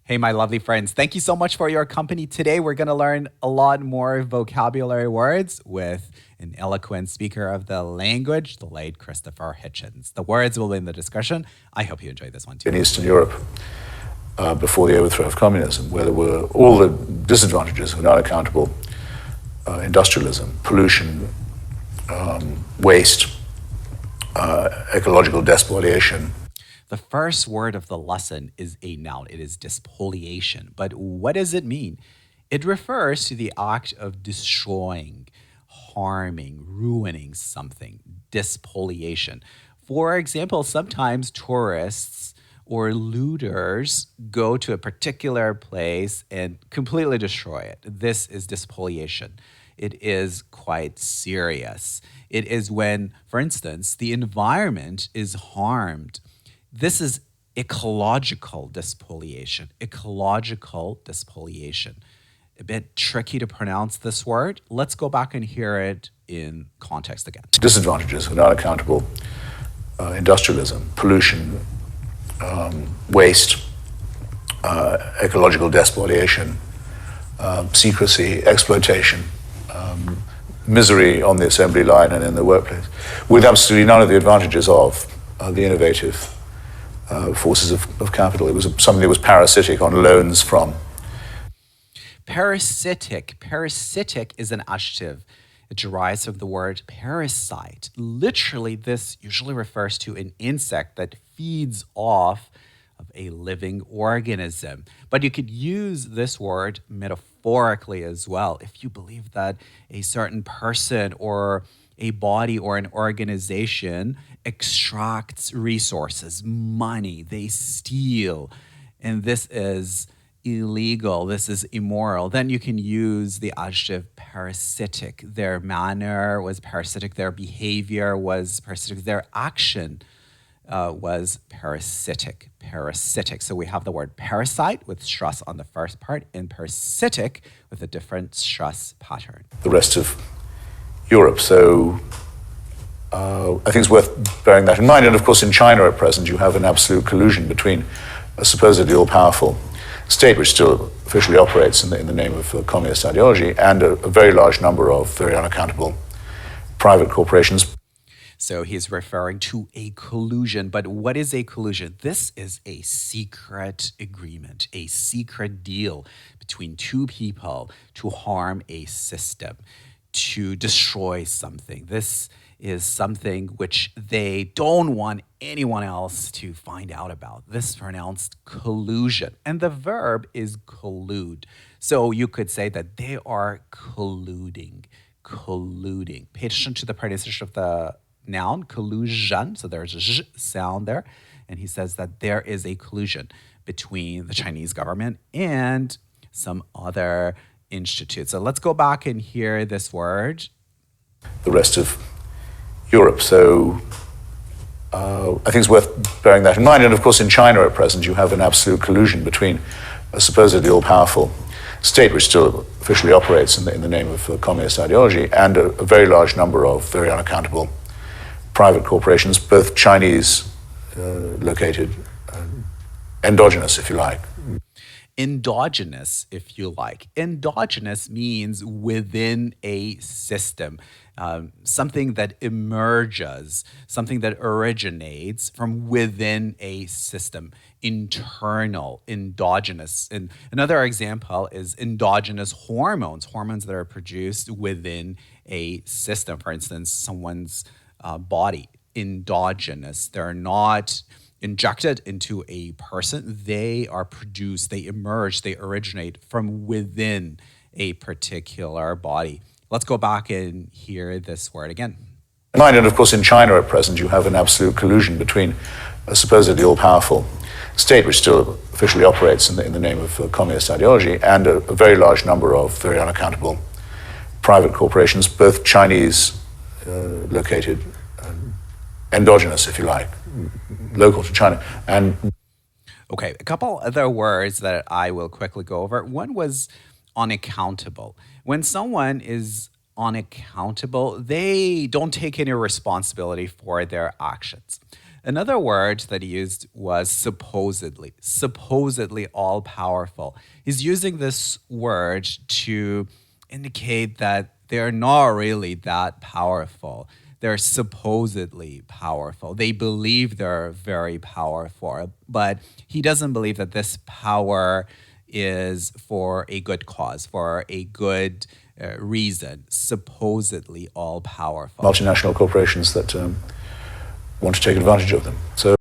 Hey, my lovely friends, thank you so much for your company. Today, we're going to learn a lot more vocabulary words with an eloquent speaker of the language, the late Christopher Hitchens. The words will be in the discussion. I hope you enjoy this one too. In Eastern Europe, before the overthrow of communism, where there were all the disadvantages of unaccountable industrialism, pollution, waste, ecological despoliation. The first word of the lesson is a noun. It is despoliation. But what does it mean? It refers to the act of destroying, harming, ruining something. Despoliation. For example, sometimes tourists or looters go to a particular place and completely destroy it. This is despoliation. It is quite serious. It is when, for instance, the environment is harmed. This is ecological despoliation. Ecological despoliation. A bit tricky to pronounce this word. Let's go back and hear it in context again. Disadvantages of unaccountable industrialism, pollution, waste, ecological despoliation, secrecy, exploitation, misery on the assembly line and in the workplace, with absolutely none of the advantages of the innovative forces of capital. It was something that was parasitic on loans from. Parasitic. Parasitic is an adjective. It derives from the word parasite. Literally, this usually refers to an insect that feeds off of a living organism. But you could use this word metaphorically as well. If you believe that a certain person or a body or an organization extracts resources, money, they steal, and this is illegal, this is immoral, then you can use the adjective parasitic. Their manner was parasitic, their behavior was parasitic, their action was parasitic. Parasitic. So we have the word parasite with stress on the first part and parasitic with a different stress pattern. The rest of Europe. So I think it's worth bearing that in mind. And of course, in China at present, you have an absolute collusion between a supposedly all-powerful state, which still officially operates in the name of communist ideology, and a very large number of very unaccountable private corporations. So he's referring to a collusion. But what is a collusion? This is a secret agreement, a secret deal between two people to harm a system, to destroy something. This is something which they don't want anyone else to find out about. This is pronounced collusion. And the verb is collude. So you could say that they are colluding, colluding. Pay attention to the pronunciation of the noun, collusion. So there's a zh sound there. And he says that there is a collusion between the Chinese government and some other institute. So let's go back and hear this word. The rest of Europe. So I think it's worth bearing that in mind. And of course, in China at present, you have an absolute collusion between a supposedly all-powerful state, which still officially operates in the name of communist ideology, and a very large number of very unaccountable private corporations, both Chinese located, endogenous, if you like. Endogenous, if you like. Endogenous means within a system, something that emerges, something that originates from within a system. Internal, endogenous. And another example is endogenous hormones, hormones that are produced within a system. For instance, someone's body, endogenous. They're not injected into a person. They are produced, they emerge, they originate from within a particular body. Let's go back and hear this word again. And of course, in China at present, you have an absolute collusion between a supposedly all-powerful state, which still officially operates in the name of communist ideology, and a very large number of very unaccountable private corporations, both Chinese located, endogenous, if you like, local to China. And okay, a couple other words that I will quickly go over. One was unaccountable. When someone is unaccountable, they don't take any responsibility for their actions. Another word that he used was supposedly all powerful. He's using this word to indicate that they're not really that powerful. They're supposedly powerful. They believe they're very powerful, but he doesn't believe that this power is for a good cause, for a good reason, supposedly all powerful. Multinational corporations that want to take advantage of them. So